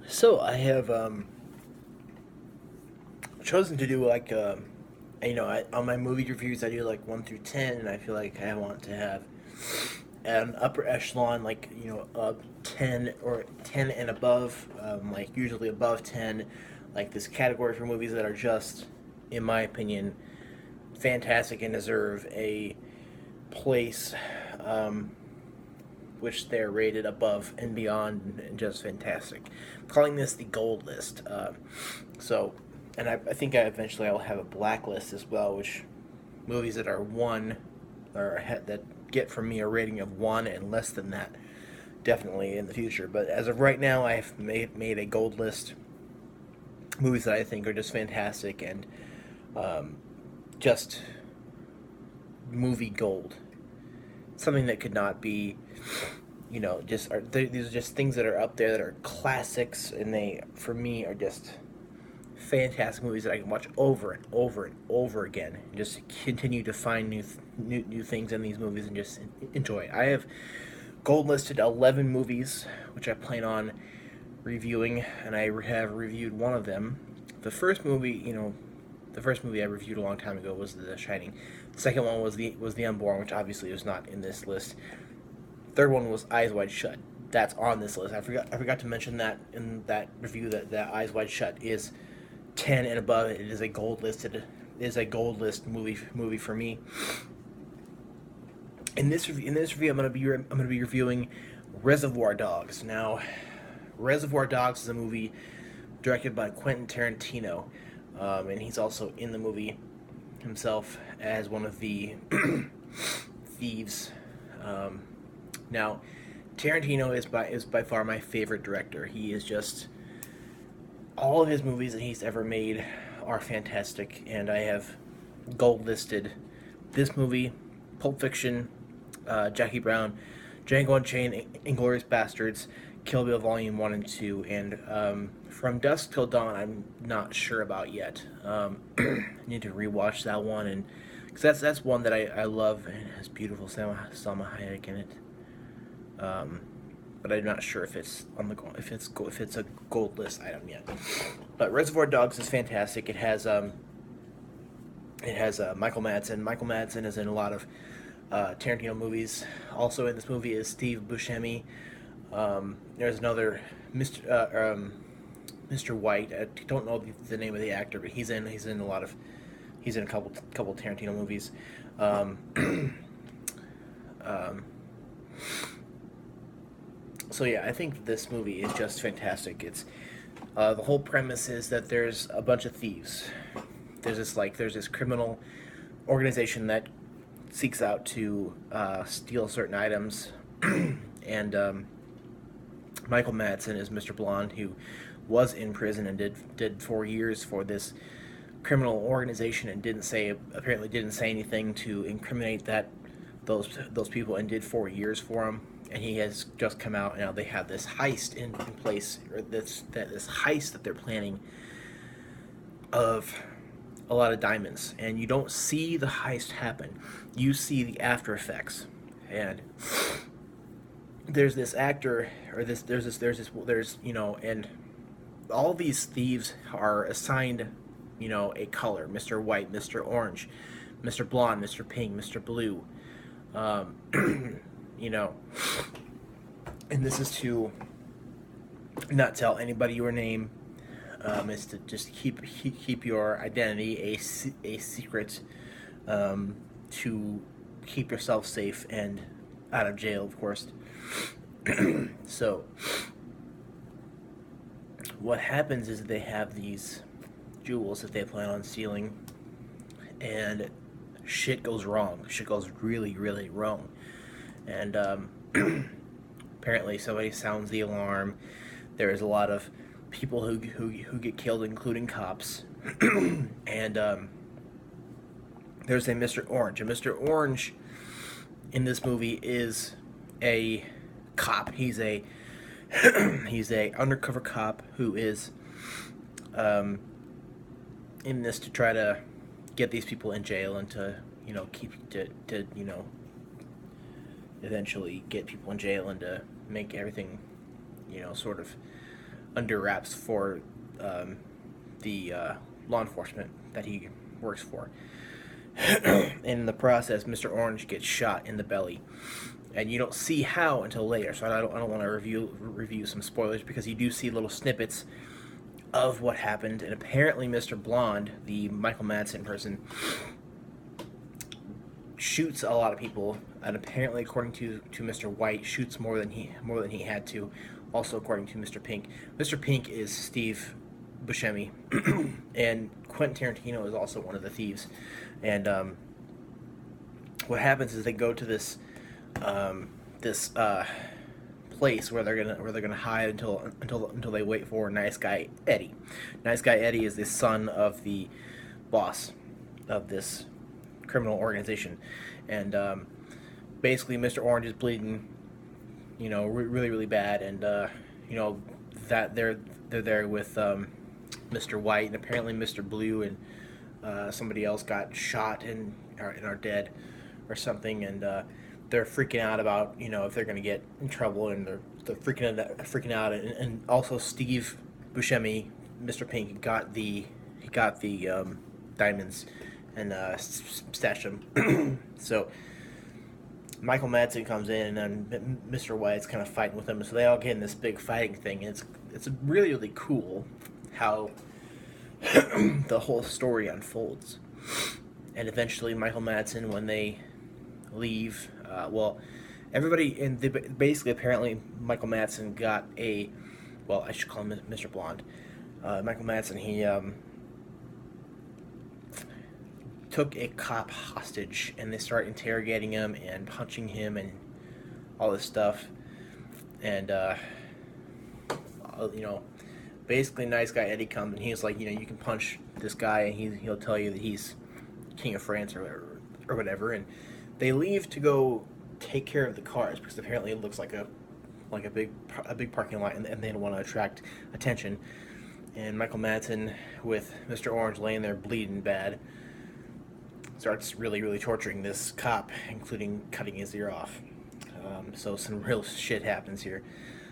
So I have chosen to do on my movie reviews I do like 1 through 10, and I feel like I want to have an upper echelon, like of 10 and above, like usually above 10, like this category for movies that are just, in my opinion, fantastic and deserve a place, um, which they're rated above and beyond and just fantastic. I'm calling this the gold list. So, and I think eventually I'll have a blacklist as well, which movies that are one or that get from me a rating of one and less than that, definitely in the future. But as of right now, I've made a gold list, movies that I think are just fantastic and um, just movie gold. Something that could not be, just these are just things that are up there that are classics, and they, for me, are just fantastic movies that I can watch over and over and over again, and just continue to find new things in these movies and just enjoy. I have gold listed 11 movies, which I plan on reviewing, and I have reviewed one of them. The first movie, the first movie I reviewed a long time ago was The Shining. The second one was the Unborn, which obviously was not in this list. Third one was Eyes Wide Shut. That's on this list. I forgot to mention that in that review that Eyes Wide Shut is 10 and above. It is a gold listed. It is a gold list movie for me. In this review, I'm gonna be reviewing Reservoir Dogs. Now, Reservoir Dogs is a movie directed by Quentin Tarantino, and he's also in the movie himself as one of the thieves. Now, Tarantino is by far my favorite director. He is just, all of his movies that he's ever made are fantastic, and I have gold listed this movie, Pulp Fiction, Jackie Brown, Django Unchained, Inglourious Bastards, Kill Bill Volume 1 and 2, and From Dusk Till Dawn I'm not sure about yet. I need to rewatch that one, and because that's one that I love, and it has beautiful Salma Hayek in it. But I'm not sure if it's on the if it's a gold list item yet. But Reservoir Dogs is fantastic. It has Michael Madsen. Michael Madsen is in a lot of Tarantino movies. Also in this movie is Steve Buscemi. There's another Mr. White. I don't know the name of the actor, but he's in a couple Tarantino movies. Um, um, so yeah, I think this movie is just fantastic. It's the whole premise is that there's a bunch of thieves. There's this criminal organization that seeks out to steal certain items, and Michael Madsen is Mr. Blonde, who was in prison and did 4 years for this criminal organization, and apparently didn't say anything to incriminate those people, and did 4 years for them. And he has just come out. Now they have this heist in place, or this heist that they're planning of a lot of diamonds, and you don't see the heist happen. You see the after effects, and there's this actor, or and all these thieves are assigned, a color: Mr. White, Mr. Orange, Mr. Blonde, Mr. Pink, Mr. Blue. Um, you know, and this is to not tell anybody your name. Is to just keep your identity a secret, to keep yourself safe and out of jail, of course. So what happens is they have these jewels that they plan on stealing, and shit goes wrong. Shit goes really, really wrong, and apparently somebody sounds the alarm. There is a lot of people who get killed, including cops, and there's a Mr. Orange. And Mr. Orange in this movie is a cop. He's a he's a undercover cop who is in this to try to get these people in jail, and to keep to eventually get people in jail, and to make everything sort of under wraps for the law enforcement that he works for. And in the process, Mr. Orange gets shot in the belly, and you don't see how until later. So I don't want to review some spoilers, because you do see little snippets of what happened. And apparently, Mr. Blonde, the Michael Madsen person, shoots a lot of people, and apparently, according to Mr. White, shoots more than he had to. Also, according to Mr. Pink, Mr. Pink is Steve Buscemi, and Quentin Tarantino is also one of the thieves. And what happens is they go to this place where they're gonna hide until they wait for Nice Guy Eddie. Nice Guy Eddie is the son of the boss of this criminal organization, and basically Mr. Orange is bleeding, really bad, and that they're there with Mr. White, and apparently Mr. Blue and somebody else got shot and are dead or something, and they're freaking out about if they're going to get in trouble, and they're freaking out, and also Steve Buscemi, Mr. Pink, got the diamonds and stashed them. So Michael Madsen comes in, and then Mr. White's kind of fighting with them, so they all get in this big fighting thing, and it's really cool how the whole story unfolds. And eventually Michael Madsen, when they leave, everybody in basically, apparently Michael Madsen got I should call him Mr. Blonde. Michael Madsen, he took a cop hostage, and they start interrogating him and punching him and all this stuff. And basically Nice Guy Eddie comes, and he's like, you can punch this guy, and he'll tell you that he's king of France or whatever. And they leave to go take care of the cars, because apparently it looks like a big parking lot, and they don't want to attract attention. And Michael Madsen, with Mr. Orange laying there bleeding bad, starts really torturing this cop, including cutting his ear off. So some real shit happens here.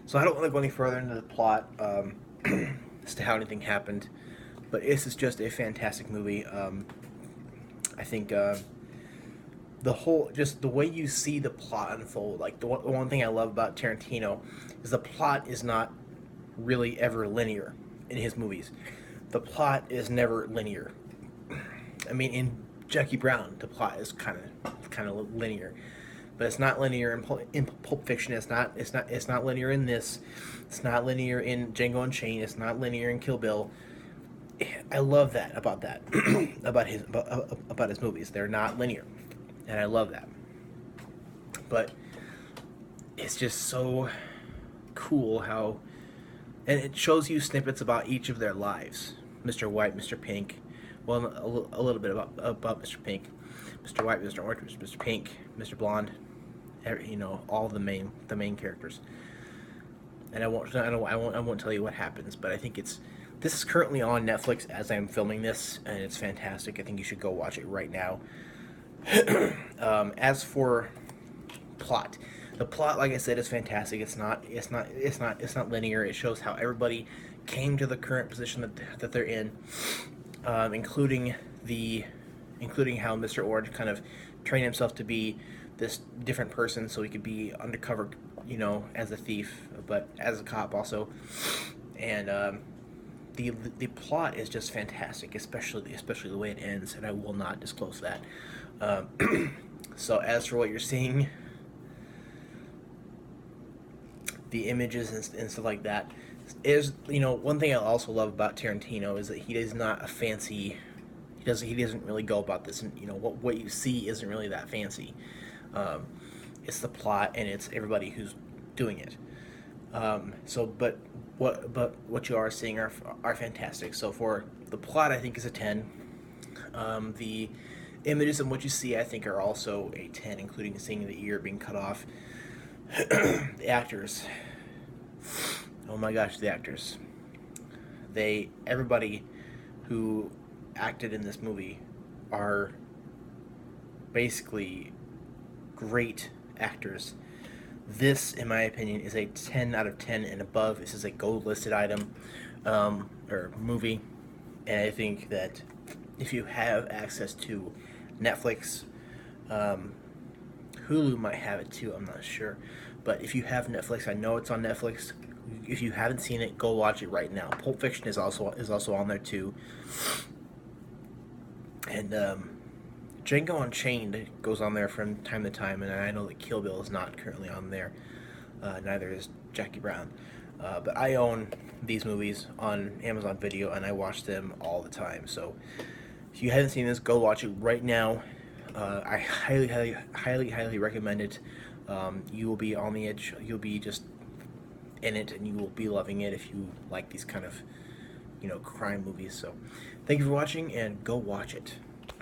So I don't want to go any further into the plot as to how anything happened, but this is just a fantastic movie. I think the way you see the plot unfold, like the one thing I love about Tarantino is the plot is not really ever linear in his movies. The plot is never linear. I mean, in Jackie Brown, the plot is kind of linear, but it's not linear in Pulp Fiction. It's not linear in this. It's not linear in Django Unchained. It's not linear in Kill Bill. I love that about his movies. They're not linear, and I love that. But it's just so cool how, and it shows you snippets about each of their lives. Mr. White, Mr. Pink. Well, a little bit about Mr. Pink, Mr. White, Mr. Orange, Mr. Pink, Mr. Blonde, all the main characters. And I won't tell you what happens, but I think this is currently on Netflix as I'm filming this, and it's fantastic. I think you should go watch it right now. As for plot, the plot, like I said, is fantastic. It's not linear. It shows how everybody came to the current position that they're in. Including how Mr. Orange kind of trained himself to be this different person, so he could be undercover, as a thief, but as a cop also. And the plot is just fantastic, especially the way it ends, and I will not disclose that. So as for what you're seeing, the images and stuff like that, is one thing I also love about Tarantino is that he is not a fancy. He doesn't really go about this, and what you see isn't really that fancy. It's the plot, and it's everybody who's doing it. But what you are seeing are fantastic. So for the plot, I think is a 10. The images and what you see, I think, are also a 10, including seeing the ear being cut off. The actors. Oh my gosh, the actors. Everybody who acted in this movie are basically great actors. This, in my opinion, is a 10 out of 10 and above. This is a gold listed item, or movie, and I think that if you have access to Netflix, um, Hulu might have it too. I'm not sure, but if you have Netflix, I know it's on Netflix. If you haven't seen it, go watch it right now. Pulp Fiction is also on there too, and Django Unchained goes on there from time to time, and I know that Kill Bill is not currently on there. Neither is Jackie Brown. But I own these movies on Amazon Video, and I watch them all the time. So if you haven't seen this, go watch it right now. I highly recommend it. You will be on the edge. You'll be just in it, and you will be loving it if you like these kind of, crime movies. So thank you for watching, and go watch it.